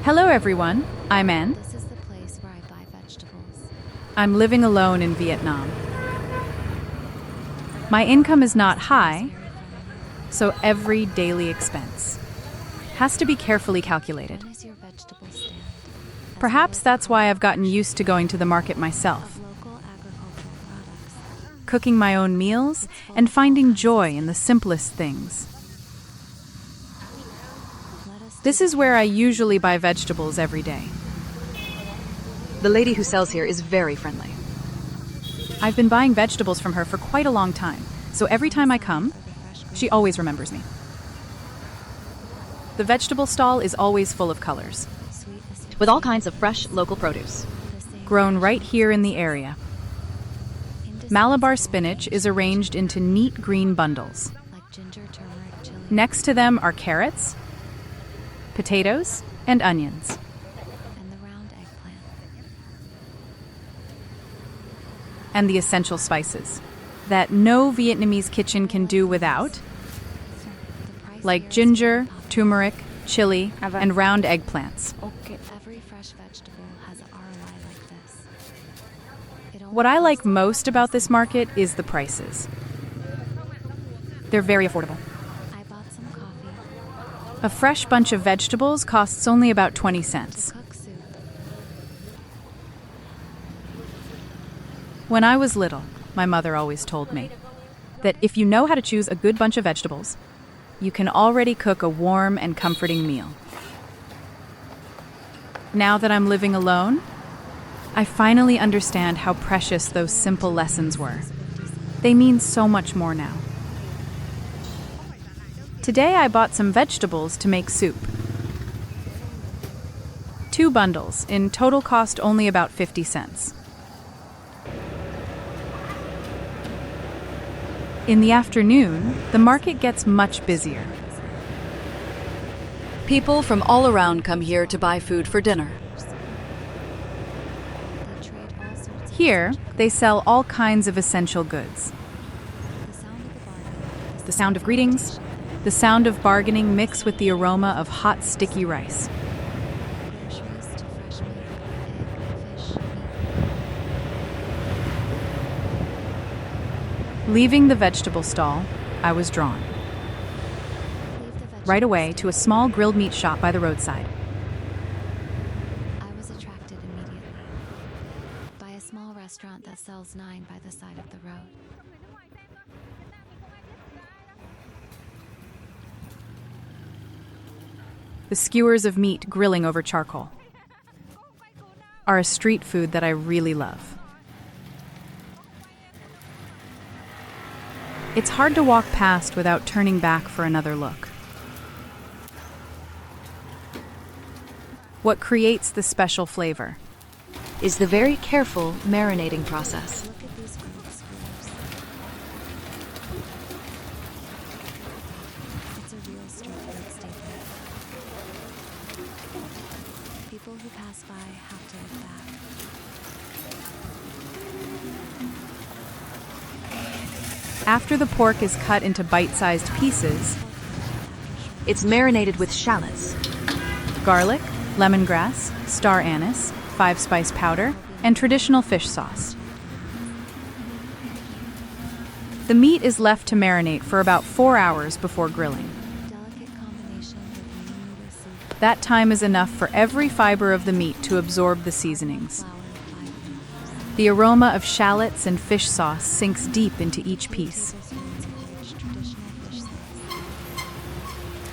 Hello everyone, I'm Ann. This is the place where I buy vegetables. I'm living alone in Vietnam. My income is not high, so every daily expense has to be carefully calculated. When is your vegetable stand? Perhaps that's why I've gotten used to going to the market myself, Local agricultural products. cooking my own meals and finding joy in the simplest things. This is where I usually buy vegetables every day. The lady who sells here is very friendly. I've been buying vegetables from her for quite a long time, so every time I come, she always remembers me. The vegetable stall is always full of colors, With all kinds of fresh, local produce. grown right here in the area. Malabar spinach is arranged into neat green bundles. Like ginger, turmeric, chili, Next to them are carrots, potatoes, and onions. and the round eggplant. And the essential spices that no Vietnamese kitchen can do without, The price like here is ginger, very popular. turmeric, chili, and round eggplants. Every fresh vegetable has an ROI like this. It only What I like costs most about this market is the prices. They're very affordable. I bought some coffee A fresh bunch of vegetables costs only about 20 cents. to cook soup. When I was little, my mother always told me that if you know how to choose a good bunch of vegetables, you can already cook a warm and comforting meal. Now that I'm living alone, I finally understand how precious those simple lessons were. They mean so much more now. Today I bought some vegetables to make soup. 2 bundles, in total cost only about 50 cents. In the afternoon, the market gets much busier. People from all around come here to buy food for dinner. They trade all sorts of Here, they sell all kinds of essential goods. The sound of the bargain is The sound of greetings, the sound of bargaining mix with the aroma of hot, sticky rice. groceries to fresh meat, egg, fish, meat. Leaving the vegetable stall, I was drawn Leave the vegetable right away to a stand. small grilled meat shop by the roadside. I was attracted immediately by a small restaurant that sells 9 by the side of the road. The skewers of meat grilling over charcoal are a street food that I really love. It's hard to walk past without turning back for another look. What creates the special flavor? Is the very careful marinating process. Look at these grilled skewers. It's a real street food staple. People who pass by have to look back. After the pork is cut into bite-sized pieces, It's marinated with shallots. garlic, lemongrass, star anise, 5-spice powder, and traditional fish sauce. The meat is left to marinate for about 4 hours before grilling. Delicate combination with lean noodle soup, That time is enough for every fiber of the meat to absorb the seasonings. flour, and 5 minutes. The aroma of shallots and fish sauce sinks deep into each piece. Tablespoons of rich traditional fish sauce.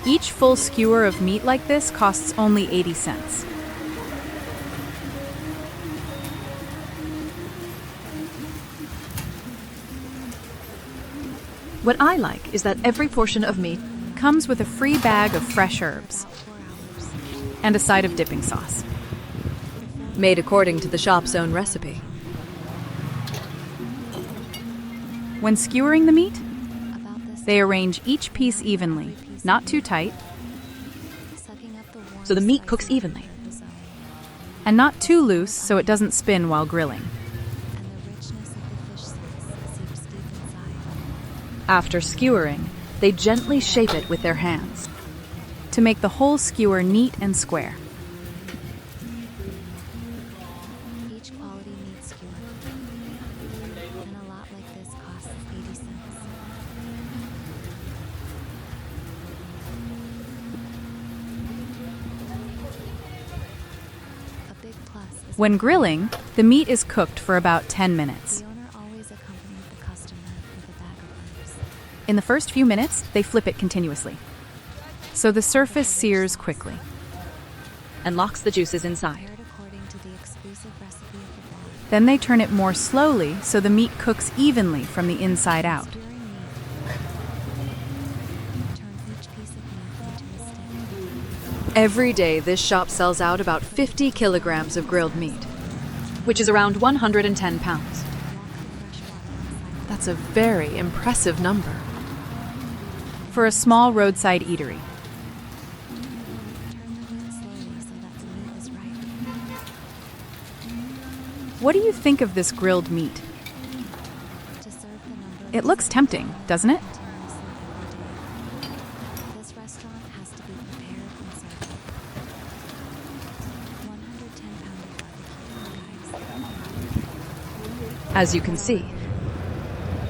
Each full skewer of meat like this costs only 80 cents. What I like is that every portion of meat Comes with a free bag of fresh herbs About 4 hours. and a side of dipping sauce. made according to the shop's own recipe. When skewering the meat, About this they arrange each piece evenly, not too tight, sucking up the warm So the meat spices cooks evenly. of the zone, and not too loose so it doesn't spin while grilling. and the richness of the fish sauce seeps deep inside. After skewering, they gently shape it with their hands. To make the whole skewer neat and square. When grilling, the meat is cooked for about 10 minutes. The owner always accompanied the customer with a bag of herbs. In the first few minutes, they flip it continuously, so the surface sears quickly. And locks the juices inside. Prepared according to the exclusive recipe of the bar. Then they turn it more slowly so the meat cooks evenly from the inside out. Stirring meat. Turn each piece of meat into a stick. Every day, this shop sells out about 50 kilograms of grilled meat, which is around 110 pounds. Walk the fresh water inside. That's a very impressive number. For a small roadside eatery, Turn the meat slowly so that the meat is right. what do you think of this grilled meat? To serve the number of It looks tempting, doesn't it? continuously every day. This restaurant has to be prepared and served. 110-pound barbecue, guys. As you can see,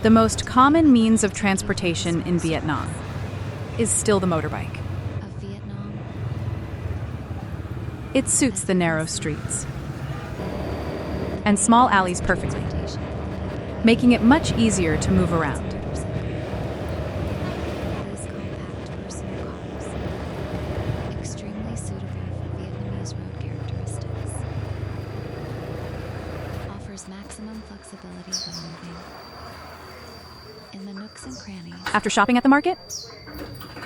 The most common means of transportation in Vietnam is still the motorbike. Of Vietnam, It suits the narrow streets and small alleys perfectly, transportation for the people. making it much easier to move around. Motorcycle. These compact personal cars, extremely suitable for Vietnamese road characteristics, offers maximum flexibility when moving. In the nooks and crannies, After shopping at the market,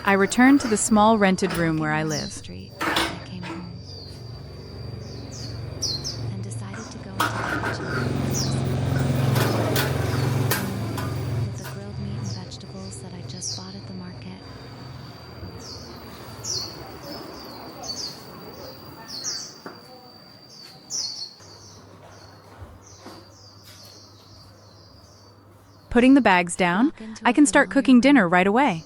I returned to the small rented room where I walking down the live. street, I came home and decided to go into the kitchen with the grilled meat and vegetables that I just bought at the market. Putting the bags down, Walk into I a can start familiar cooking dinner room. right away.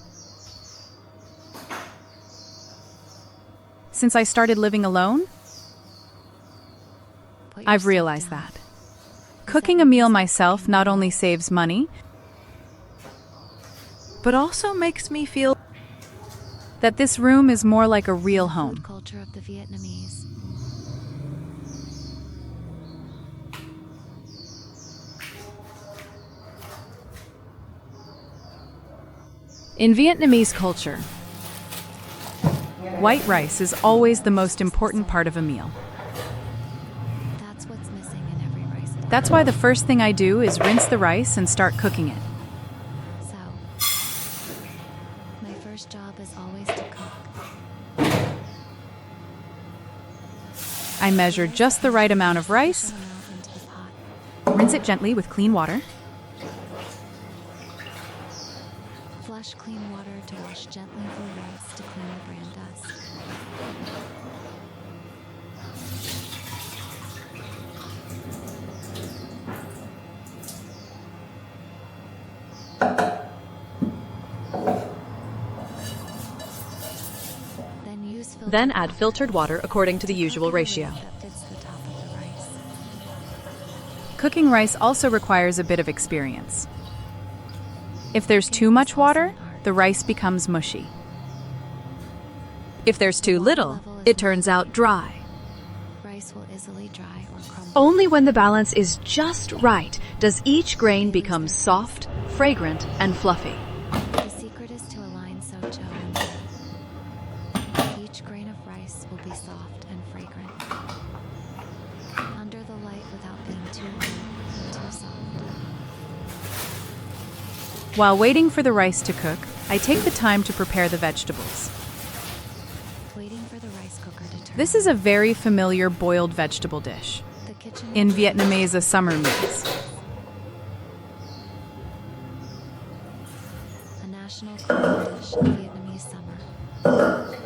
Since I started living alone, Put I've yourself realized down. that cooking a meal myself not only saves money, But also makes me feel that this room is more like a real Food home. culture of the Vietnamese. In Vietnamese culture, white rice is always the most important part of a meal. That's what's missing in every rice bowl. That's why the first thing I do is rinse the rice and start cooking it. So, my first job is always to cook. I measure just the right amount of rice, Amount into the pot. rinse it gently with clean water, Flush clean water to wash gently through rice to clean the bran dust. then add filtered water according to the usual ratio. That fits the top of the rice. Cooking rice also requires a bit of experience. If there's too much water, the rice becomes mushy. If there's too little, it turns out dry. Rice will easily dry or crumble. Only when the balance is just right does each grain become soft, fragrant, and fluffy. The secret is to align socho and both. Each grain of rice will be soft and fragrant. Under the light without being too hard or too soft. While waiting for the rice to cook, I take the time to prepare the vegetables. Waiting for the rice cooker to turn. This is a very familiar boiled vegetable dish. The kitchen In Vietnamese, a summer meals. a national cooking dish of Vietnamese summer.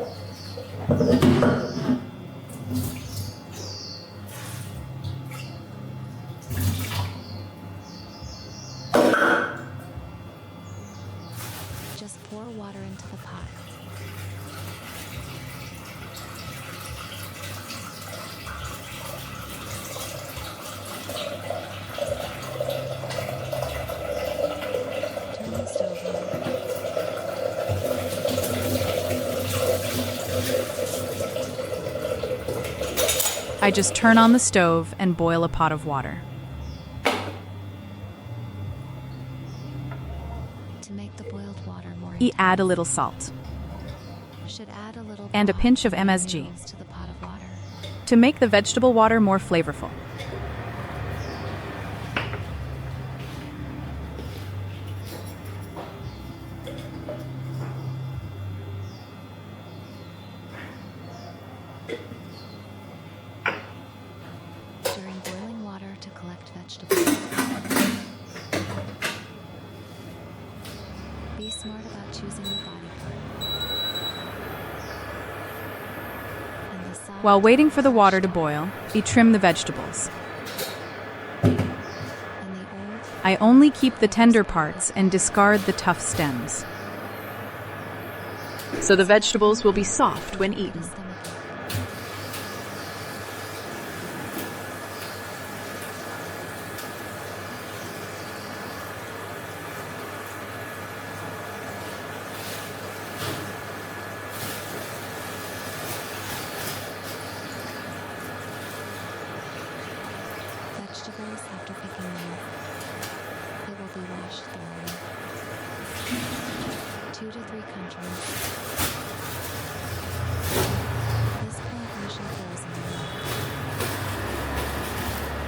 Just pour water into the pot. I just turn on the stove and boil a pot of water. To make the boiled water more Add a little salt should add a little and a broth pinch of and MSG noodles to the pot of water. to make the vegetable water more flavorful. During boiling water to collect vegetables. Be smart about choosing the body part. And the soft, While waiting for the water to boil, trim the vegetables. and the old I only keep the tender parts and discard the tough stems. So the vegetables will be soft when eaten. stomach. Vegetables after picking them, they will be washed thoroughly. 2 to 3 countries. This plant usually grows in the mud.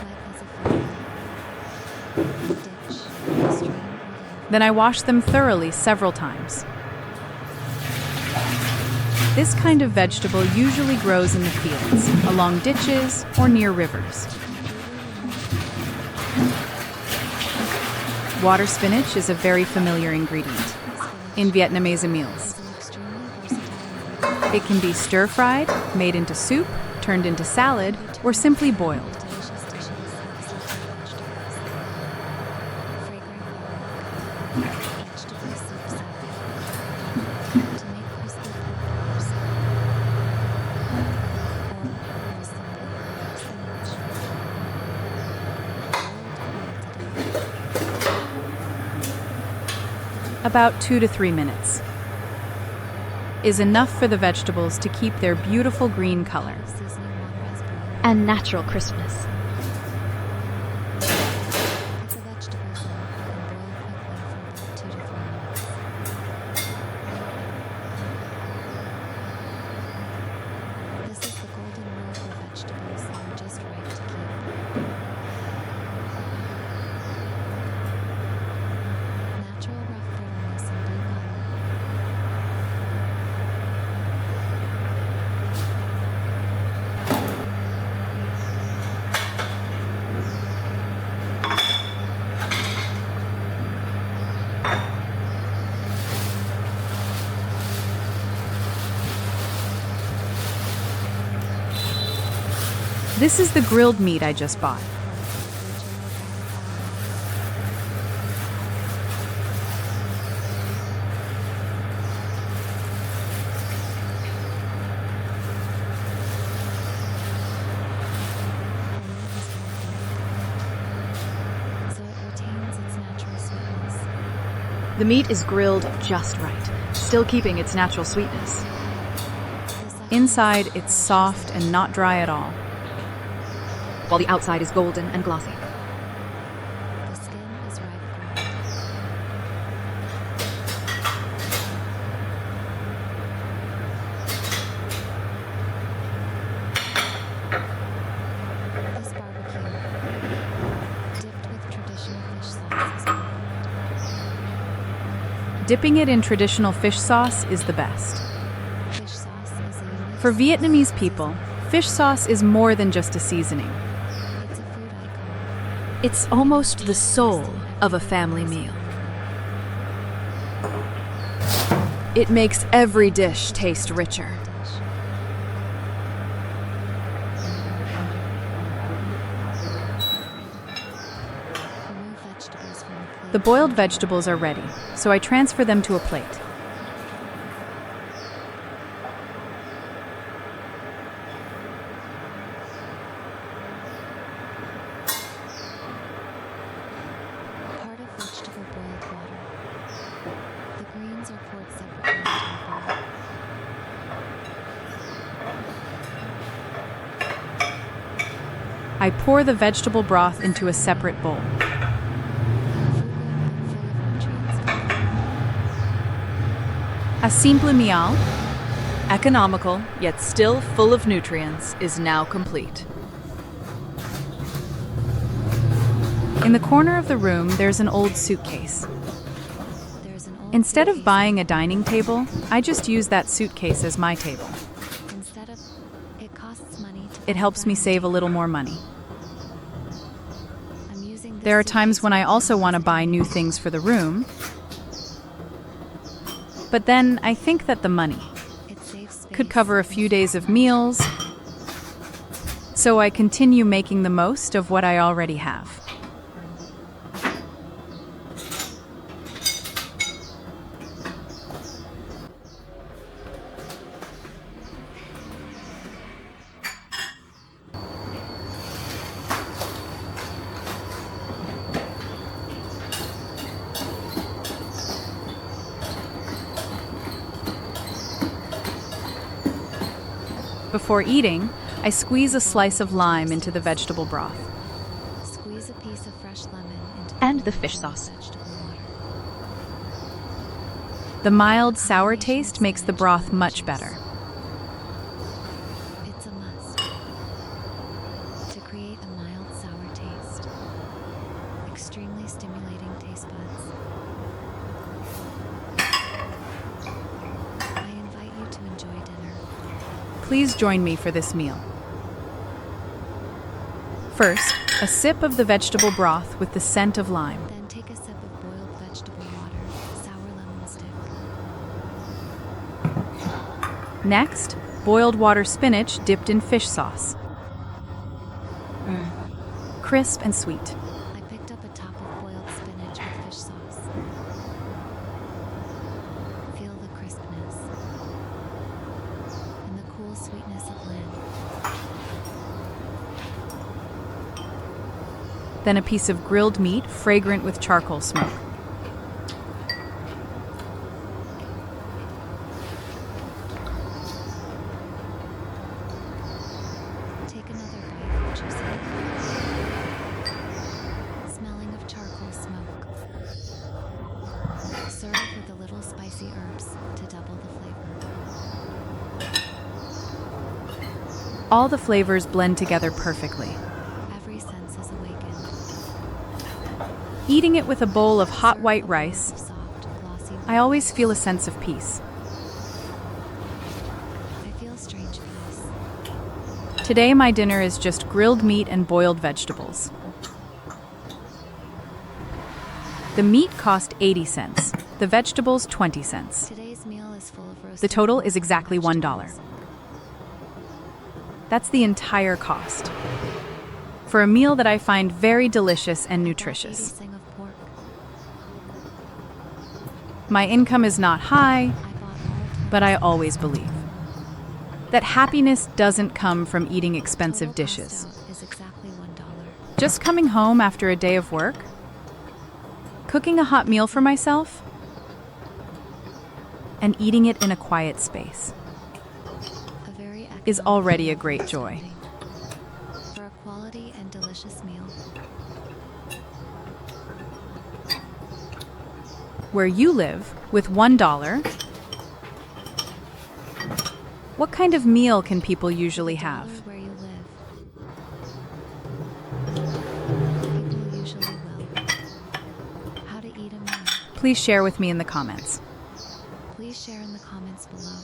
Wet as a field. Ditch, stream, or river. Then I wash them thoroughly several times. This kind of vegetable usually grows in the fields, along ditches, or near rivers. Water spinach is a very familiar ingredient in Vietnamese meals. Is an extremely versatile ingredient. It can be stir-fried, made into soup, turned into salad, or simply boiled. Delicious dishes like sauteed vegetables. Fragrant garlic. Vegetable soup salad. To make crispy peppers. Or simply spinach. Boiled wilted. About 2 to 3 minutes is enough for the vegetables to keep their beautiful green color. Seasoning water has boiled. And natural crispness. Put the vegetables in and boil quickly for about 2 to 3 minutes. This is the golden rule for vegetables that are just right to keep. Natural rough bitterness and blue color. This is the grilled meat I just bought. So it retains its natural sweetness. The meat is grilled just right, still keeping its natural sweetness. Inside, it's soft and not dry at all. While the outside is golden and glossy. The skin is ripe gold. This barbecue, dipped with traditional fish sauce, is perfect. Dipping it in traditional fish sauce is the best. Fish sauce is a unique For sauce. Vietnamese people, fish sauce is more than just a seasoning. It's a food icon. It's almost the soul of a family meal. It makes every dish taste richer. Dish. Remove vegetables from the plate. The boiled vegetables are ready, so I transfer them to a plate. Part of vegetable boiled water. The greens are poured separately into a bowl. I pour the vegetable broth into a separate bowl. A simple meal, Economical, yet still full of nutrients, is now complete. in the corner of the room, there's an old suitcase. There's an old Instead of suitcase. buying a dining table, I just use that suitcase as my table. Instead of, it costs money to It buy helps me dining save a table. little more money. I'm using this There are times suitcase when I right also now want to as a buy dining new table. things for the room, but then I think that the money It saves space could cover a and few is days of much. meals, so I continue making the most of what I already have. Before eating, I squeeze a slice of lime into the vegetable broth. Squeeze a piece of fresh lemon into And the bowl of fish boiled sauce. vegetable water. The mild, sour Combination of taste makes the spinach broth and much juice. better. It's a must. To create a mild sour taste. Extremely stimulating taste buds. I invite you to enjoy dinner. Please join me for this meal. First, a sip of the vegetable broth with the scent of lime. Then take a sip of boiled vegetable water, sour lemon stick. Next, boiled water spinach dipped in fish sauce. Crisp and sweet. I picked up a top of boiled spinach with fish sauce. Feel the crispness and the cool sweetness of lamb. Then a piece of grilled meat, fragrant with charcoal smoke. Take another bite of juicy, smelling of charcoal smoke. Serve with a little spicy herbs to double the flavor. All the flavors blend together perfectly. Every sense is awakened. Eating it with a bowl of hot Serve white a bowl rice, of soft, glossy I always feel a sense of peace. I feel strange peace. Today, my dinner is just grilled meat and boiled vegetables. The meat cost 80 cents, the vegetables 20 cents. Today's meal is full of roasted The total pork is and exactly $1. vegetables. That's the entire cost. For a meal that I find very delicious and That 80 nutritious. sing of pork. My income is not high, I bought all 20 but I cents. always believe that happiness doesn't come from eating expensive Total dishes. cost out is exactly $1. Just coming home after a day of work, cooking a hot meal for myself, and eating it in a quiet space A very is economical already a method great of joy. spending. For a quality and delicious meal, Where you live, with $1, what kind of meal can people usually have? $1 where you live. People usually will. How to eat a meal. Please share with me in the comments. Please share in the comments below.